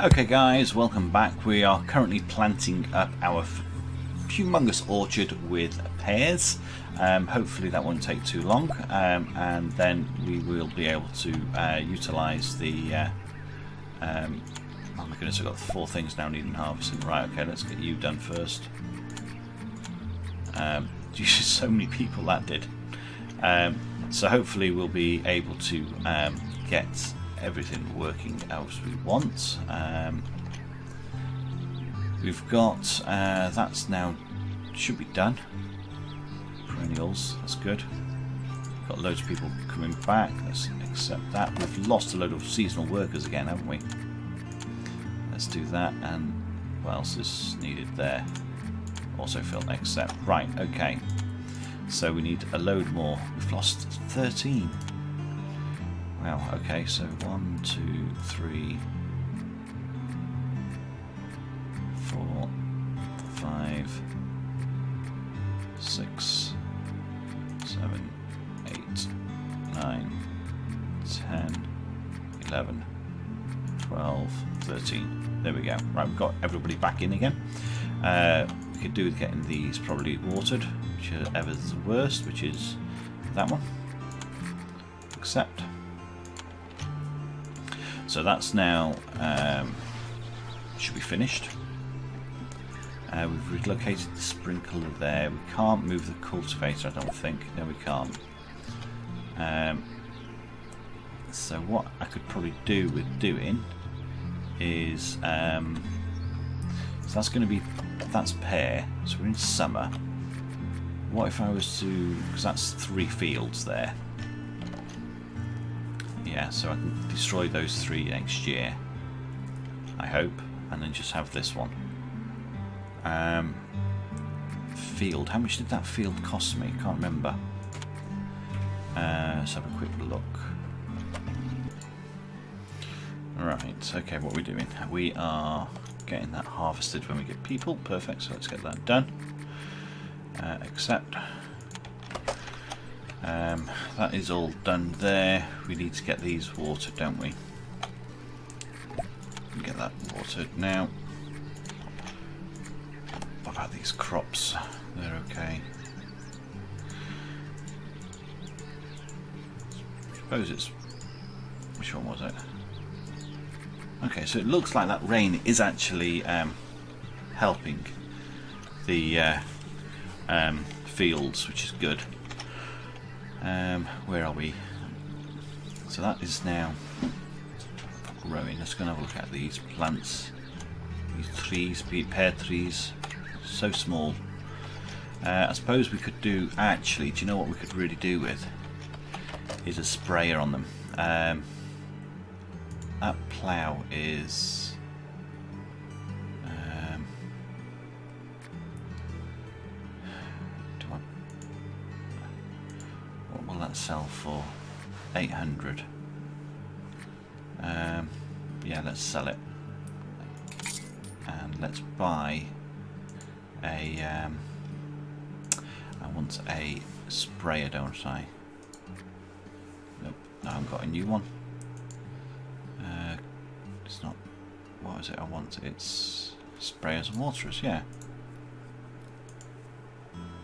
Okay guys, welcome back. We are currently planting up our humongous orchard with pears. Hopefully that won't take too long, and then we will be able to utilise the oh my goodness, I've got 4 things now needing harvesting. Right, okay, let's get you done first. Geez, so many people that did. So hopefully we'll be able to get everything working as we want. We've got that's now should be done. Perennials, that's good. Got loads of people coming back. Let's accept that. We've lost a load of seasonal workers again, haven't we? Let's do that. And what else is needed there? Also fill, accept. Right, okay. So we need a load more. We've lost 13. Wow, okay, so 1, 2, 3, 4, 5, 6, 7, 8, 9, 10, 11, 12, 13. There we go. Right, we've got everybody back in again. We could do with getting these probably watered, whichever's the worst, which is that one. Accept. So that's now should be finished. We've relocated the sprinkler there. We can't move the cultivator, I don't think. No, we can't. So what I could probably do with doing is so that's going to be, that's pear. So we're in summer. What if I was to, because that's 3 fields there. Yeah, so I can destroy those 3 next year, I hope, and then just have this one. Field, how much did that field cost me? Can't remember. Let's have a quick look. Right, okay, what are we doing? We are getting that harvested when we get people. Perfect, so let's get that done. Accept. That is all done there. We need to get these watered, don't we? Get that watered now. What about these crops? They're okay. I suppose it's... which one was it? Okay, so it looks like that rain is actually helping the fields, which is good. Where are we? So that is now growing. Let's go and have a look at these plants. These trees, pear trees, so small. I suppose we could do, actually, do you know what we could really do with? Is a sprayer on them. That plough is... what will that sell for? 800. Yeah, let's sell it. And let's buy a... I want a sprayer, don't I? Nope, no, I haven't got a new one. It's not... what is it I want? It's sprayers and waterers, yeah.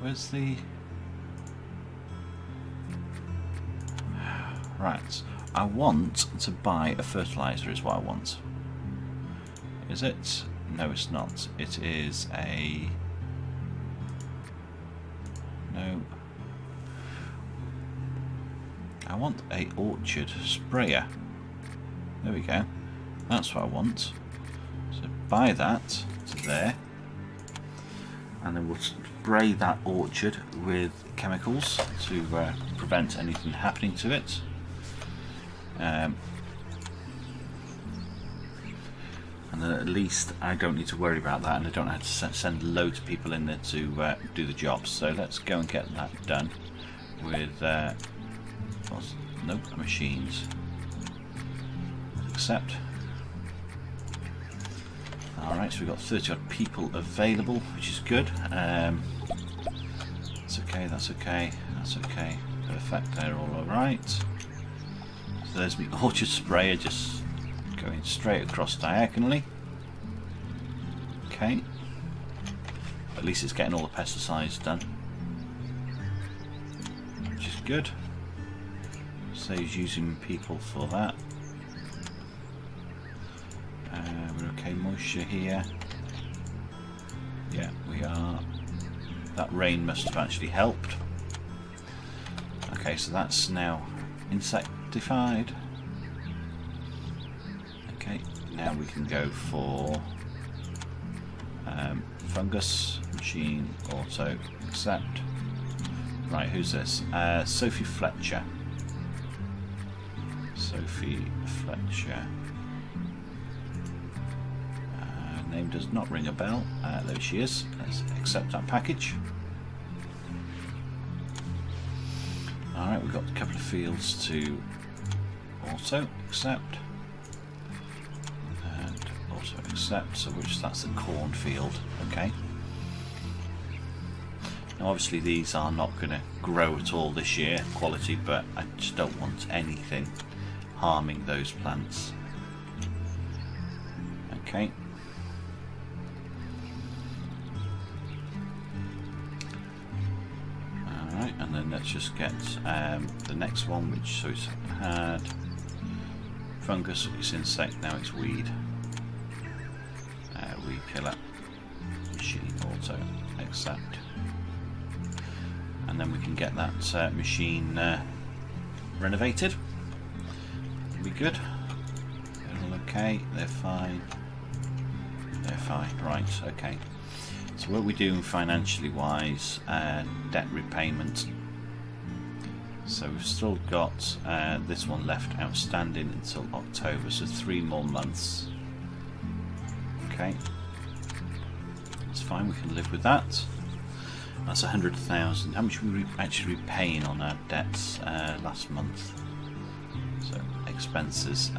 Where's the... right, I want to buy a fertilizer is what I want. Is it? No, it's not. It is a... no. I want a orchard sprayer. There we go. That's what I want. So buy that to there. And then we'll spray that orchard with chemicals to prevent anything happening to it. And then at least I don't need to worry about that, and I don't have to send loads of people in there to do the job. So let's go and get that done with nope, machines. Accept. Alright, so we've got 30 odd people available, which is good. That's okay, that's okay, that's okay. Perfect, they're all alright. So there's my orchard sprayer just going straight across diagonally. Okay. At least it's getting all the pesticides done, which is good. Saves using people for that. We're okay. Moisture here. Yeah, we are. That rain must have actually helped. Okay, so that's now insectified. Okay, now we can go for fungus, machine, auto, accept. Right, who's this? Sophie Fletcher. Sophie Fletcher. Name does not ring a bell. There she is. Let's accept that package. Alright, we've got a couple of fields to auto accept. And auto accept, so that's the cornfield. Okay. Now obviously these are not going to grow at all this year, quality, but I just don't want anything harming those plants. Okay. Alright, and then let's just get the next one, which so it's had fungus, it's insect, now it's weed. Weed killer, machine, auto, accept. And then we can get that machine renovated. It'll be good. They're all okay, they're fine. They're fine, right, okay. So what are we doing financially wise? Debt repayment. So we've still got this one left outstanding until October, so 3 more months. Okay, that's fine, we can live with that. That's 100,000. How much were we actually repaying on our debts last month? So expenses,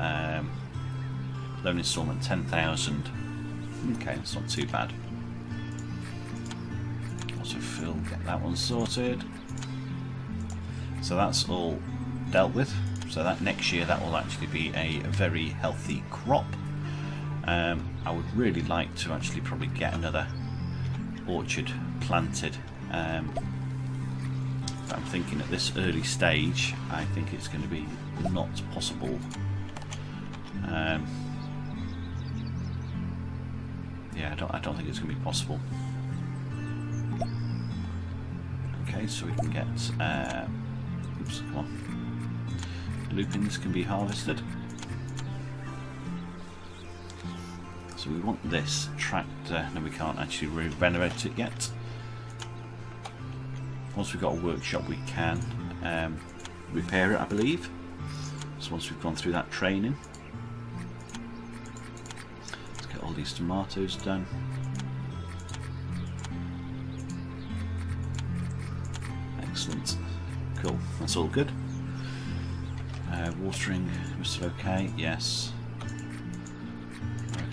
loan instalment 10,000. Okay, that's not too bad. Also Phil, get that one sorted. So that's all dealt with. So that next year that will actually be a very healthy crop. I would really like to actually probably get another orchard planted. But I'm thinking at this early stage, I think it's going to be not possible. Yeah, I don't think it's going to be possible. Okay, so we can get. Oops, come on. Lupins can be harvested. So we want this tractor. No, we can't actually renovate it yet. Once we've got a workshop, we can repair it, I believe. So once we've gone through that training, let's get all these tomatoes done. Excellent. Cool. That's all good. Watering, we're still okay. Yes.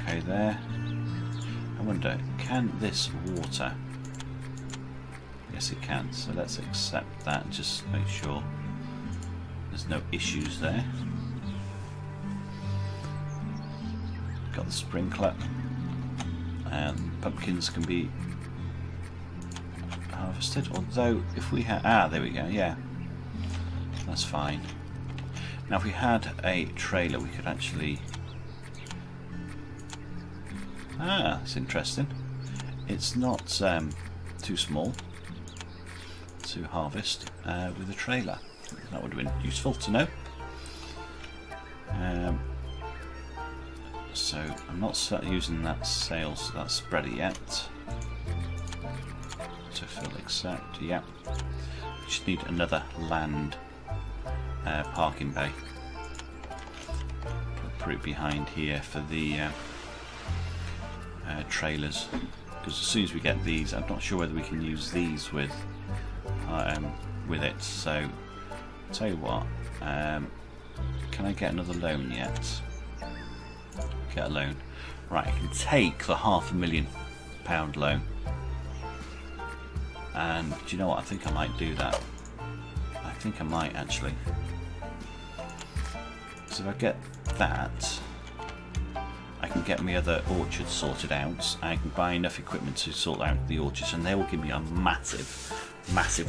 Okay there. I wonder, can this water? Yes, it can. So let's accept that and just make sure there's no issues there. Got the sprinkler, and pumpkins can be harvested. Although, if we had, there we go. Yeah, that's fine. Now, if we had a trailer, we could actually. That's interesting. It's not too small to harvest with a trailer. That would have been useful to know. So I'm not using that sales, that spreader yet. So fill accept, yeah. We just need another land parking bay. Put it behind here for the trailers, because as soon as we get these, I'm not sure whether we can use these with it. So I'll tell you what, can I get another loan yet? Get a loan. Right, I can take the £500,000 loan, and do you know what, I think I might do that. I think I might actually. So if I get that, I can get my other orchards sorted out. I can buy enough equipment to sort out the orchards, and they will give me a massive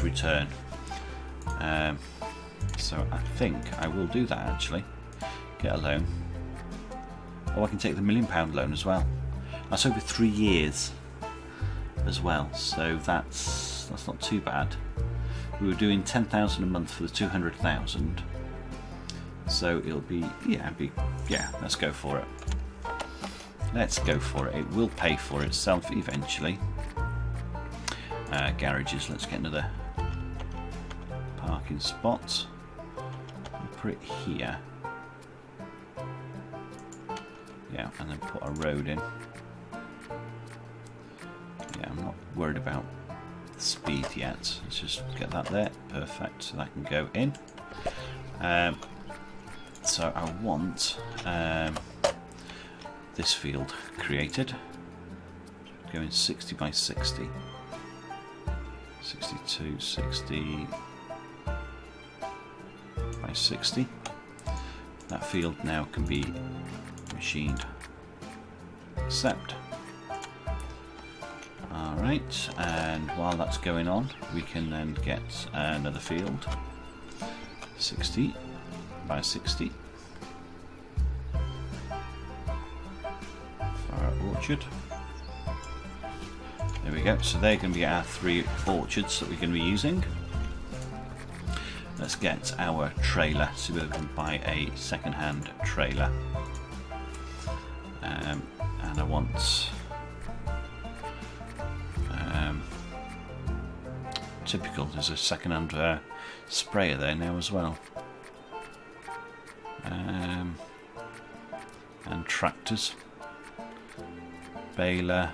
return. So I think I will do that actually. Get a loan. Oh, I can take the £1 million loan as well. That's over 3 years as well, so that's not too bad. We were doing 10,000 a month for the 200,000, so it'll be yeah. Let's go for it. Let's go for it. It will pay for itself eventually. Garages. Let's get another parking spot. I'll put it here. Yeah, and then put a road in. Yeah, I'm not worried about the speed yet. Let's just get that there. Perfect. So that can go in. So I want this field created. Going 60 by 60. 62, 60 by 60. That field now can be machined. Accept. Alright, and while that's going on, we can then get another field. 60 by 60 for our orchard. There we go, so they're going to be our 3 orchards that we're going to be using. Let's get our trailer, see whether we can buy a second-hand trailer. And I want typical, there's a second-hand sprayer there now as well. And tractors, baler,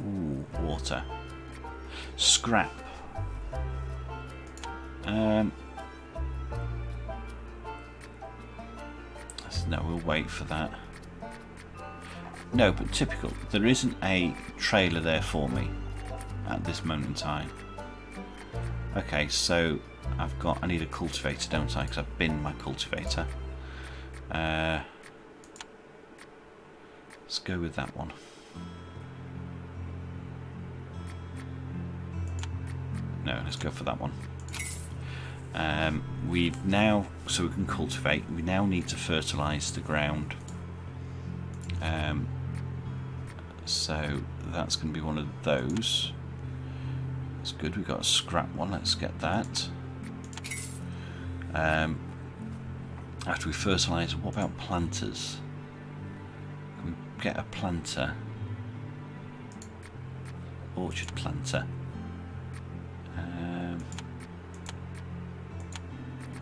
ooh, water, scrap. No, we'll wait for that. No, but typical, there isn't a trailer there for me at this moment in time. Okay, so I need a cultivator, don't I? Because I've binned my cultivator. Let's go with that one. No, let's go for that one. We've now, so we can cultivate, we now need to fertilise the ground. So that's going to be one of those. That's good, we've got a scrap one, let's get that. After we fertilise, what about planters? Can we get a planter? Orchard planter.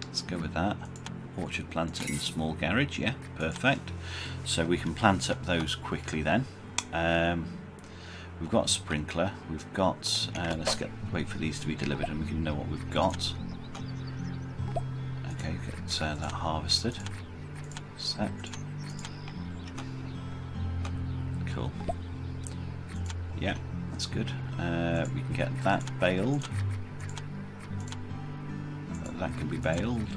Let's go with that. Orchard planter in the small garage, yeah, perfect. So we can plant up those quickly then. We've got a sprinkler, we've got, let's wait for these to be delivered and we can know what we've got. Okay, get that harvested. Accept. Cool. Yeah, that's good. We can get that baled. That can be baled.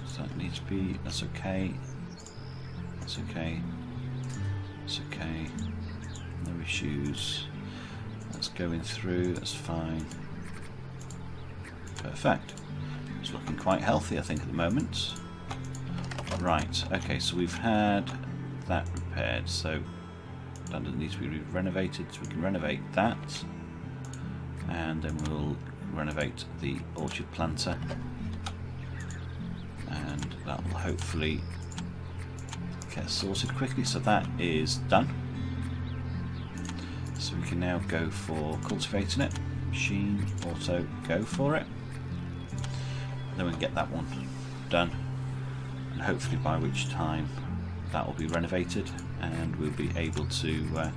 So that needs to be, that's okay. That's okay. That's okay. No issues. That's going through, that's fine. Perfect. It's looking quite healthy, I think, at the moment. Right, okay, so we've had that repaired, so that doesn't need to be renovated, so we can renovate that. And then we'll renovate the orchard planter. And that will hopefully get sorted quickly. So that is done. So we can now go for cultivating it. Machine, auto, go for it. Then we can get that one done. And hopefully by which time that will be renovated and we'll be able to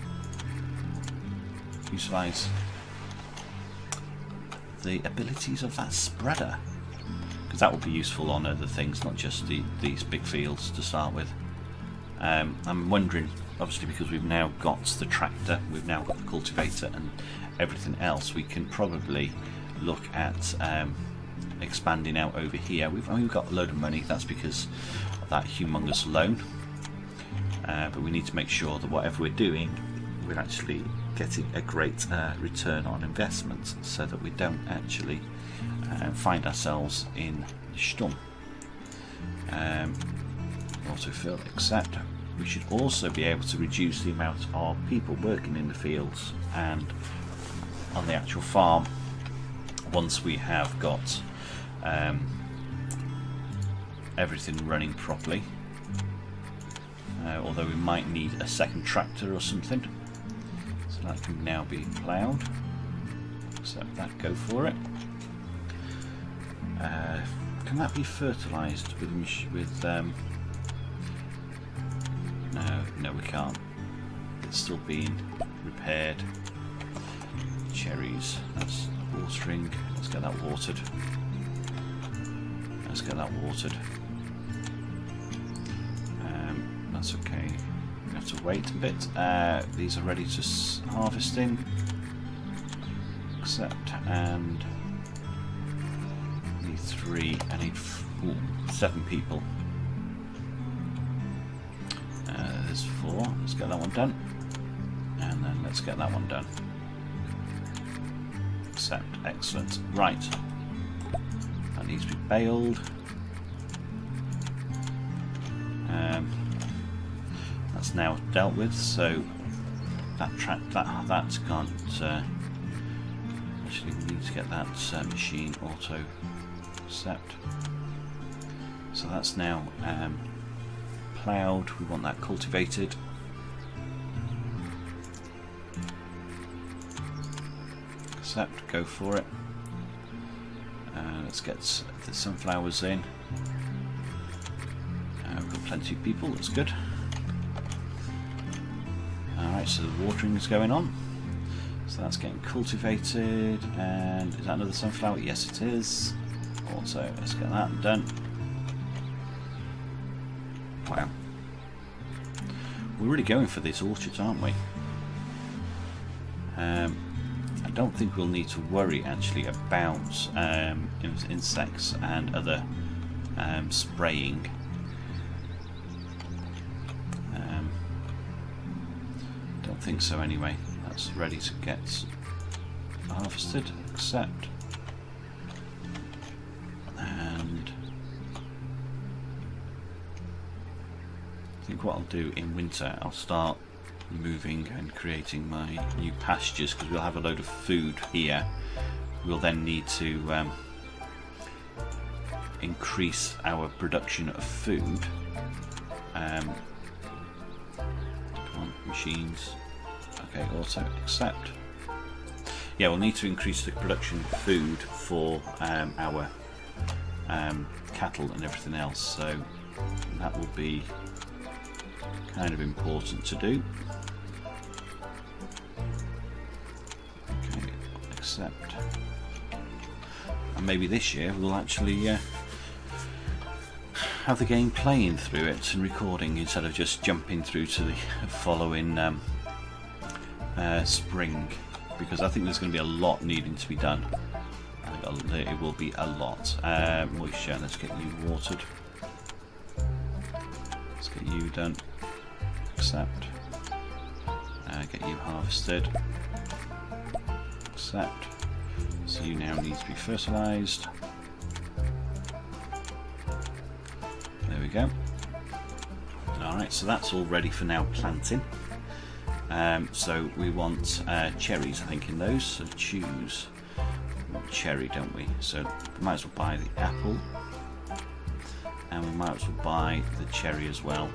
utilise the abilities of that spreader, because that will be useful on other things, not just these big fields to start with. I'm wondering, obviously, because we've now got the tractor, we've now got the cultivator and everything else, we can probably look at expanding out over here. We've got a load of money. That's because that humongous loan, but we need to make sure that whatever we're doing, we're actually getting a great return on investment, so that we don't actually find ourselves in the Sturm. Autofill, accept. We should also be able to reduce the amount of people working in the fields and on the actual farm once we have got everything running properly. Although we might need a second tractor or something. So that can now be ploughed. Accept that, go for it. Can that be fertilised with no, we can't. It's still being repaired. Cherries, that's watering. Let's get that watered. Let's get that watered. That's okay. We have to wait a bit. These are ready to harvesting. Accept, and need 3. I need 7 people. There's 4. Let's get that one done, and then let's get that one done. Accept, excellent. Right, that needs to be baled. That's now dealt with, so that can't. Actually, we need to get that machine auto accept. So that's now ploughed. We want that cultivated. Accept, go for it. Let's get the sunflowers in. We've got plenty of people, that's good. Alright, so the watering is going on. So that's getting cultivated. And is that another sunflower? Yes, it is. Also, let's get that done. Wow. We're really going for these orchards, aren't we? I don't think we'll need to worry actually about insects and other spraying. Don't think so anyway. That's ready to get harvested. Accept. And I think what I'll do in winter, I'll start moving and creating my new pastures, because we'll have a load of food here. We'll then need to increase our production of food. Come on, machines. Okay, auto accept. Yeah, we'll need to increase the production of food for our cattle and everything else, so that will be kind of important to do. Okay, accept. And maybe this year we'll actually have the game playing through it and recording instead of just jumping through to the following spring, because I think there's going to be a lot needing to be done. I think it will be a lot. Moisture, let's get you watered. Let's get you done. Accept. Get you harvested. Accept. So you now need to be fertilised. There we go. Alright, so that's all ready for now planting. So we want cherries, I think, in those. So choose. We want cherry, don't we? So we might as well buy the apple. And we might as well buy the cherry as well.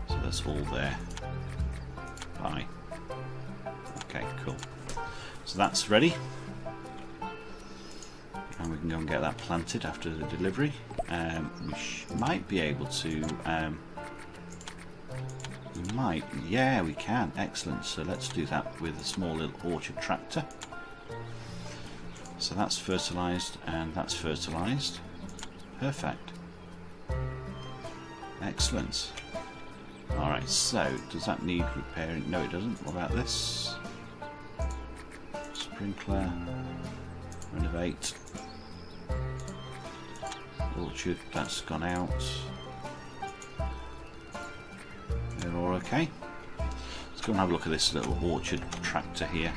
So that's all there. Buy. Okay, cool. So that's ready. And we can go and get that planted after the delivery. We might be able to... we might. Yeah, we can. Excellent. So let's do that with a small little orchard tractor. So that's fertilised and that's fertilised. Perfect. Excellent. Alright, so does that need repairing? No, it doesn't. What about this? Sprinkler. Renovate. orchard, that's gone out. They're all okay. Let's go and have a look at this little orchard tractor here.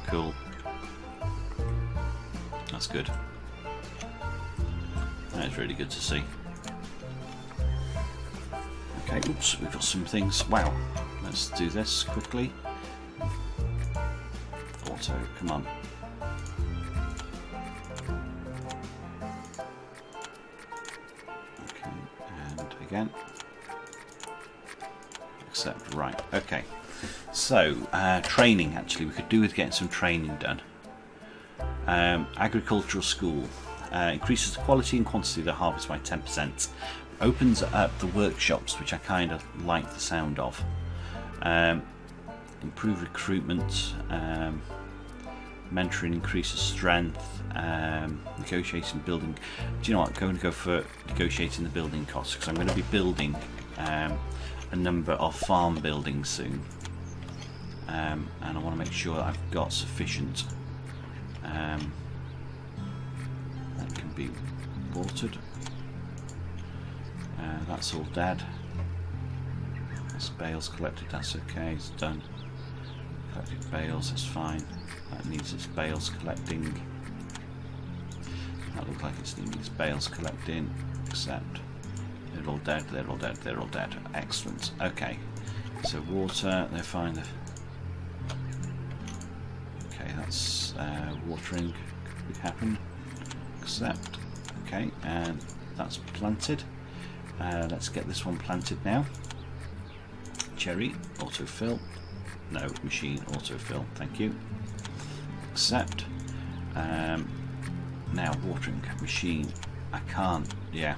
Cool. That's good. That is really good to see. Okay, oops, we've got some things. Wow, let's do this quickly. Auto, come on. Okay, and again. Accept, right, okay. So, training actually, we could do with getting some training done. Agricultural school. Increases the quality and quantity of the harvest by 10%. Opens up the workshops, which I kind of like the sound of. Improve recruitment. Mentoring increases strength. Negotiating building. Do you know what? I'm going to go for negotiating the building costs, because I'm going to be building a number of farm buildings soon. And I want to make sure that I've got sufficient. That can be watered. That's all dead. That's bales collected, that's okay, it's done. Collected bales, that's fine. That needs its bales collecting. That looks like it's needing its bales collecting, except they're all dead, they're all dead, they're all dead. Excellent. Okay. So water, they're fine. Okay, that's watering could happen. Accept. Okay, and that's planted. Let's get this one planted now. Cherry, autofill. No, machine, autofill. Thank you. Accept. Now watering machine. I can't. Yeah.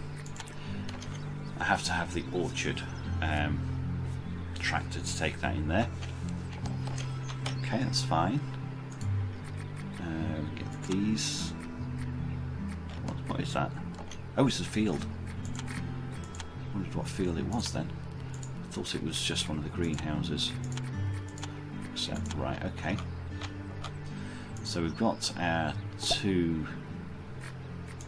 I have to have the orchard tractor to take that in there. Okay, that's fine. Get these. What is that? Oh, it's a field. I wondered what field it was then. I thought it was just one of the greenhouses. Except, right, okay. So we've got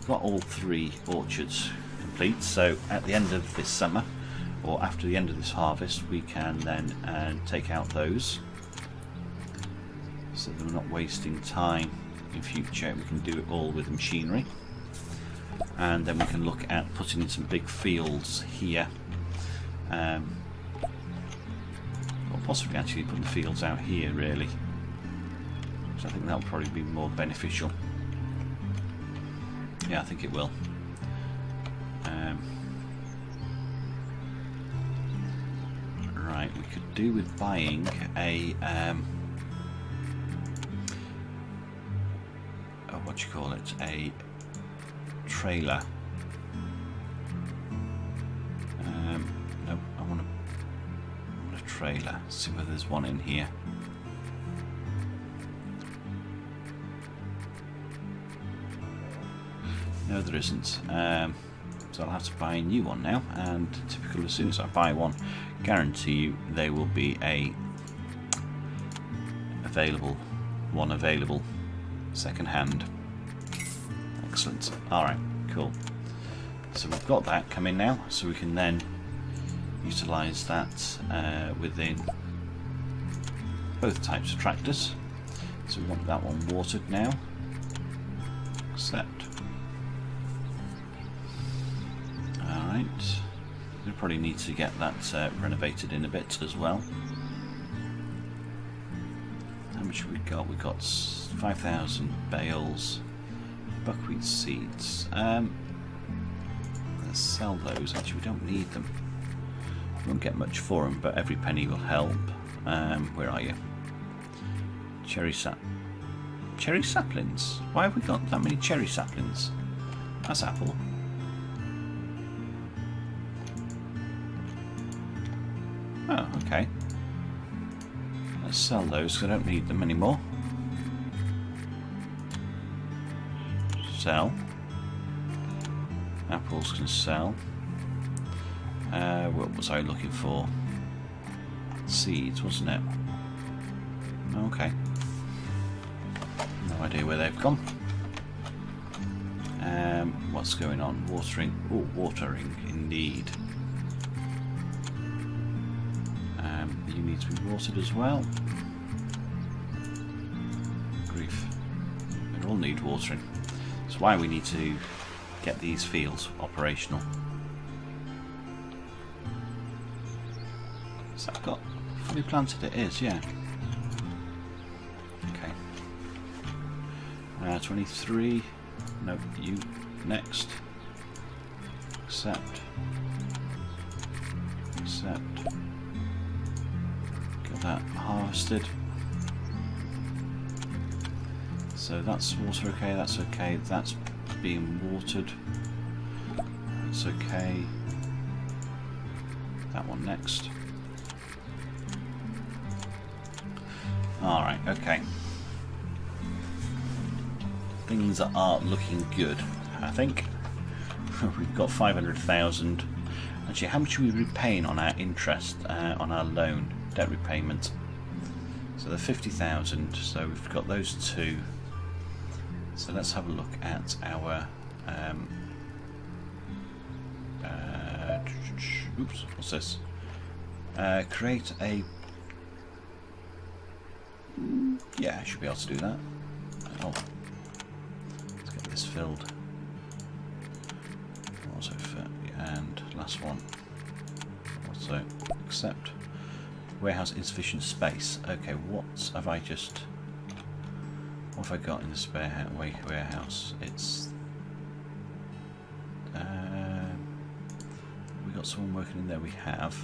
all three orchards complete. So at the end of this summer, or after the end of this harvest, we can then take out those. So that we're not wasting time in future. We can do it all with machinery. And then we can look at putting in some big fields here, or possibly actually putting the fields out here really, so I think that will probably be more beneficial. Yeah, I think it will. Right, we could do with buying a what do you call it, a trailer. No, I want a trailer. See whether there's one in here. No, there isn't. So I'll have to buy a new one now. And typical, as soon as I buy one, guarantee you they will be available second hand. Excellent. Alright, cool. So we've got that coming now, so we can then utilise that within both types of tractors. So we want that one watered now. Accept. Alright. We probably need to get that renovated in a bit as well. How much have we got? We've got 5,000 bales. Buckwheat seeds. Let's sell those. Actually, we don't need them. We won't get much for them, but every penny will help. Where are you? Cherry saplings. Why have we got that many cherry saplings? That's apple. Oh, okay. Let's sell those because I don't need them anymore. Sell. Apples can sell. What was I looking for? Seeds, wasn't it? Okay. idea where they've gone. What's going on? Watering. Oh, watering indeed. You need to be watered as well. Grief. They all need watering. That's why we need to get these fields operational. Has that got fully planted? It is, yeah. Okay. 23. No, you next. Accept. Accept. Get that harvested. So that's water okay, that's okay, that's being watered. That's okay. That one next. Alright, okay. Things are looking good, I think. We've got 500,000. Actually, how much are we repaying on our interest, on our loan, debt repayment? So the 50,000, so we've got those two. So let's have a look at our oops, what's this? Create a yeah, I should be able to do that. Oh, let's get this filled. Also fit, and last one. Also accept. Warehouse insufficient space. Okay, what have I just? What have I got in the spare warehouse? It's we got someone working in there. We have.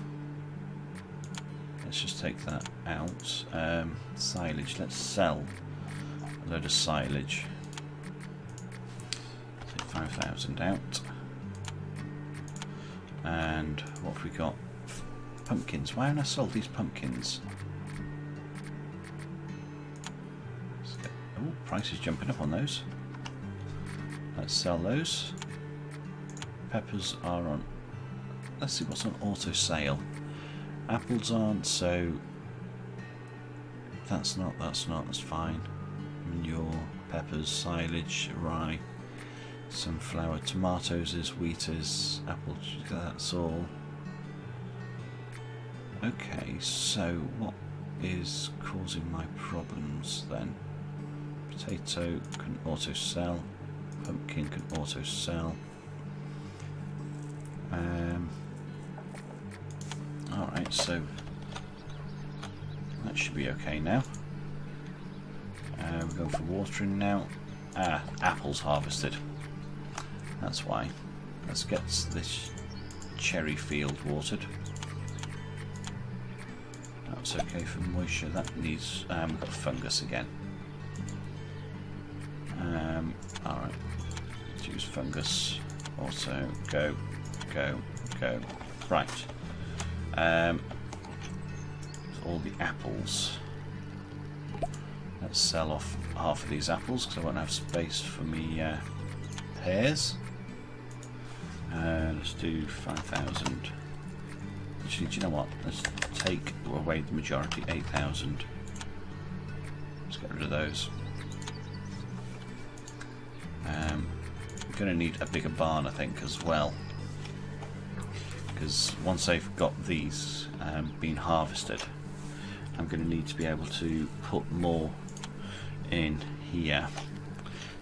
Let's just take that out. Silage. Let's sell a load of silage. Take 5,000 out. And what have we got? Pumpkins. Why haven't I sold these pumpkins? Oh, price is jumping up on those. Let's sell those. Peppers are on. Let's see what's on auto sale. Apples aren't, so that's that's fine. Manure, peppers, silage, rye, sunflower, tomatoes is, wheat is, apple, that's all. Okay, so what is causing my problems then? Potato can auto sell, pumpkin can auto sell. Alright, so that should be okay now. We're going for watering now. Ah, apples harvested. That's why. Let's get this cherry field watered. That's okay for moisture. That needs. We've got fungus again. Alright. Choose fungus. Also, go. Right. All the apples. Let's sell off half of these apples because I won't have space for me pears. Let's do 5,000. Actually, do you know what? Let's take away the majority, 8,000. Let's get rid of those. I'm going to need a bigger barn, I think, as well. Because once I've got these being harvested, I'm going to need to be able to put more in here.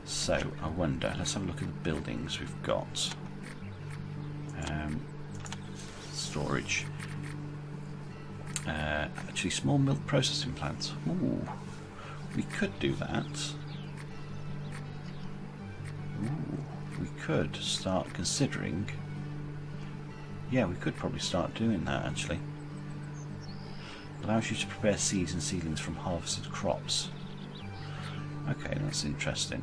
So I wonder, let's have a look at the buildings we've got. Storage. Actually, small milk processing plants. Ooh, we could do that. Ooh, we could start considering. Yeah, we could probably start doing that actually. Allows you to prepare seeds and seedlings from harvested crops. Okay, that's interesting.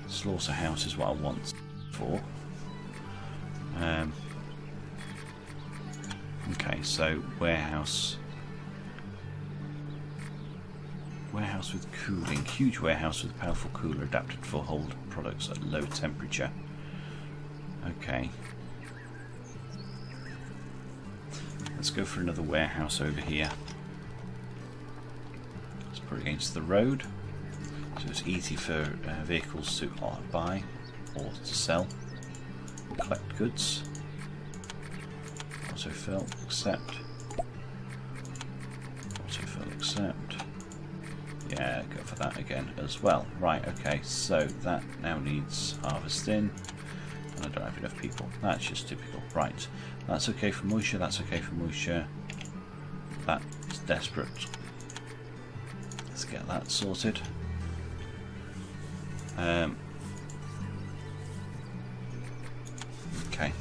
Slaughterhouse is what I want for. Okay, so warehouse. Warehouse with cooling. Huge warehouse with a powerful cooler adapted for hold products at low temperature. Okay. Let's go for another warehouse over here. Let's put it against the road. So it's easy for vehicles to buy or to sell. Collect goods. Autofill, accept. Autofill, accept. Yeah, go for that again as well. Right, okay, so that now needs harvesting. And I don't have enough people. That's just typical. Right, that's okay for moisture, that's okay for moisture. That's desperate. Let's get that sorted. Okay.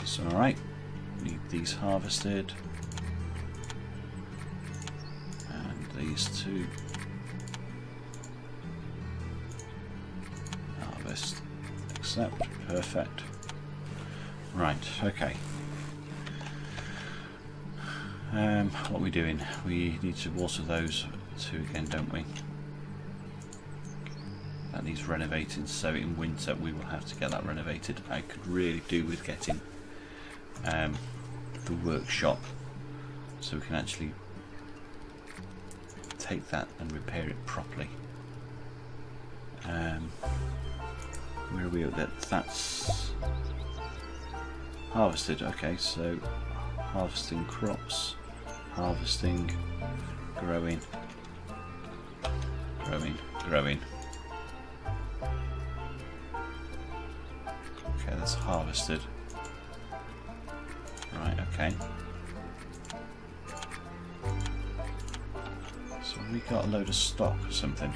So alright, need these harvested. And these two. Harvest, accept, perfect. Right, okay. What are we doing? We need to water those two again, don't we? That needs renovating, so in winter we will have to get that renovated. I could really do with getting the workshop so we can actually take that and repair it properly. Where are we at that? That's harvested. Okay, so harvesting crops, harvesting, growing, growing, growing. Okay, that's harvested. Right, okay. So we got a load of stock or something.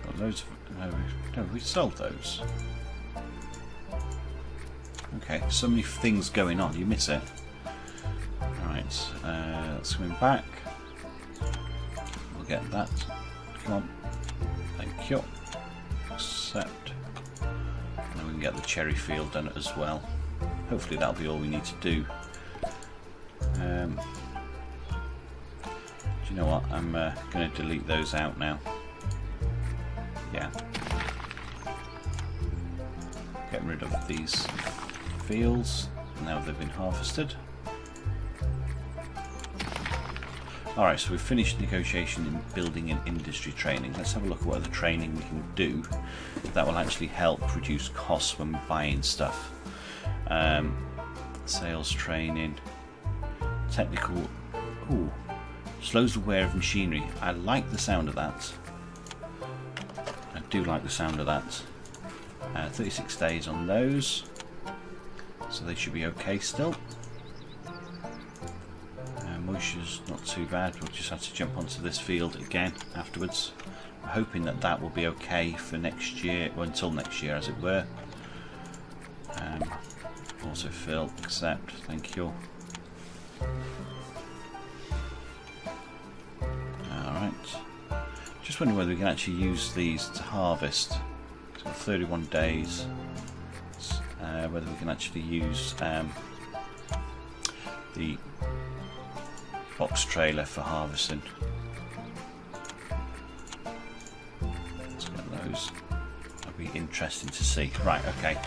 Got loads of... No, we sold those. Okay, so many things going on, you miss it. Right, that's coming back. We'll get that. Come on. Thank you. Accept. And then we can get the cherry field done as well. Hopefully that'll be all we need to do. Do you know what? I'm going to delete those out now. Yeah. Getting rid of these fields. Now they've been harvested. Alright, so we've finished negotiation in building and industry training. Let's have a look at what other training we can do that will actually help reduce costs when buying stuff. Sales training, technical, ooh, slows the wear of machinery. I like the sound of that. I do like the sound of that. 36 days on those, so they should be okay still. Moisture's not too bad, we'll just have to jump onto this field again afterwards. I'm hoping that that will be okay for next year, well, until next year as it were. Autofill, accept, thank you. Alright. Just wondering whether we can actually use these to harvest. So 31 days. Whether we can actually use the box trailer for harvesting. Let's get those. That'll be interesting to see. Right, okay.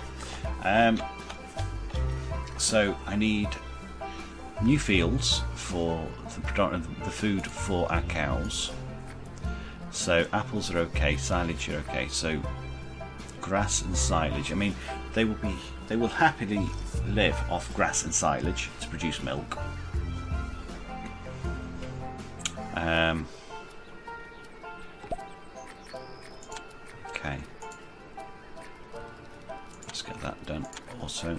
So I need new fields for the food for our cows. So apples are okay, silage are okay. So grass and silage. I mean, they will happily live off grass and silage to produce milk. Okay, let's get that done also.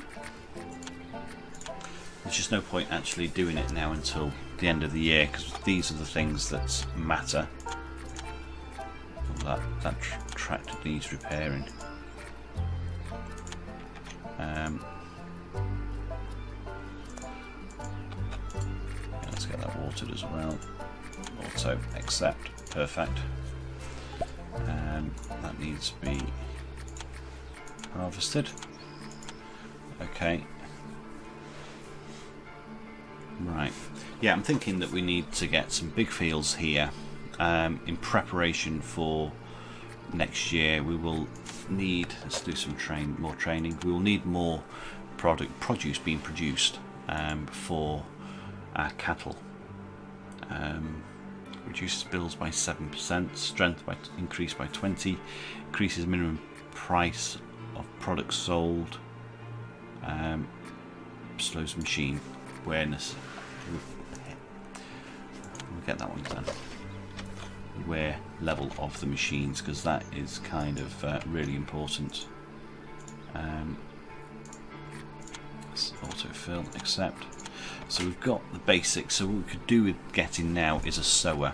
There's just no point actually doing it now until the end of the year, because these are the things that matter. Oh, that tractor needs repairing. Yeah, let's get that watered as well. Auto accept, perfect. That needs to be harvested. Okay. Right. Yeah, I'm thinking that we need to get some big fields here in preparation for next year. We will need, let's do some more training. We will need more produce being produced for our cattle. Reduces bills by 7%, strength increased by 20, increases minimum price of products sold, slows machine awareness. We'll get that one done. Wear level of the machines, because that is kind of really important. Autofill, accept. So we've got the basics. So what we could do with getting now is a sower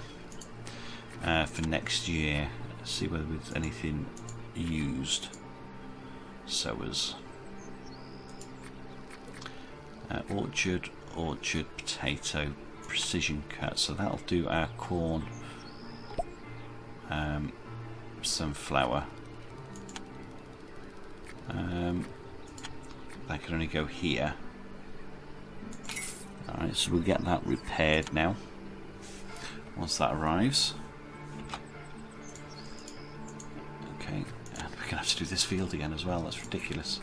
for next year. Let's see whether there's anything used. Sowers. Orchard, potato, precision cut. So that'll do our corn, sunflower. That can only go here. Alright, so we'll get that repaired now once that arrives. Okay, and we're going to have to do this field again as well. That's ridiculous.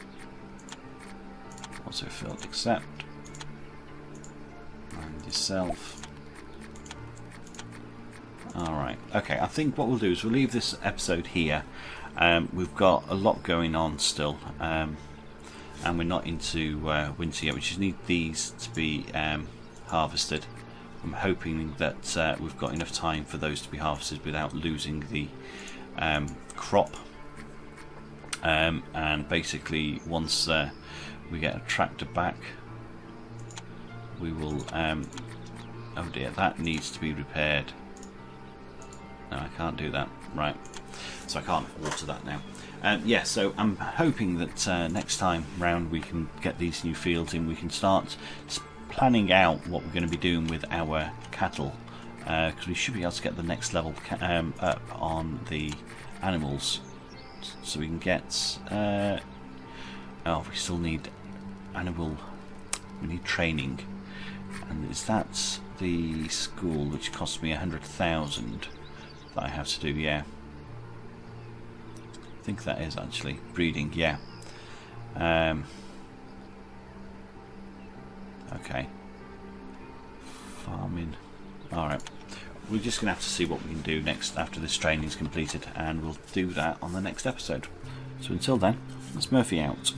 Also field accept. And yourself. Alright, okay, I think what we'll do is we'll leave this episode here. We've got a lot going on still. And we're not into winter yet. We just need these to be harvested. I'm hoping that we've got enough time for those to be harvested without losing the crop. And basically, once we get a tractor back, we will. Oh dear, that needs to be repaired. No, I can't do that. Right, so I can't alter that now. Yeah, so I'm hoping that next time round we can get these new fields in. We can start planning out what we're going to be doing with our cattle, because we should be able to get the next level up on the animals, so we can get. Oh, we still need animal. We need training, and is that the school which cost me 100,000 that I have to do? Yeah. I think that is actually breeding, yeah. Okay. Farming. Alright. We're just going to have to see what we can do next after this training is completed, and we'll do that on the next episode. So until then, it's Murphy out.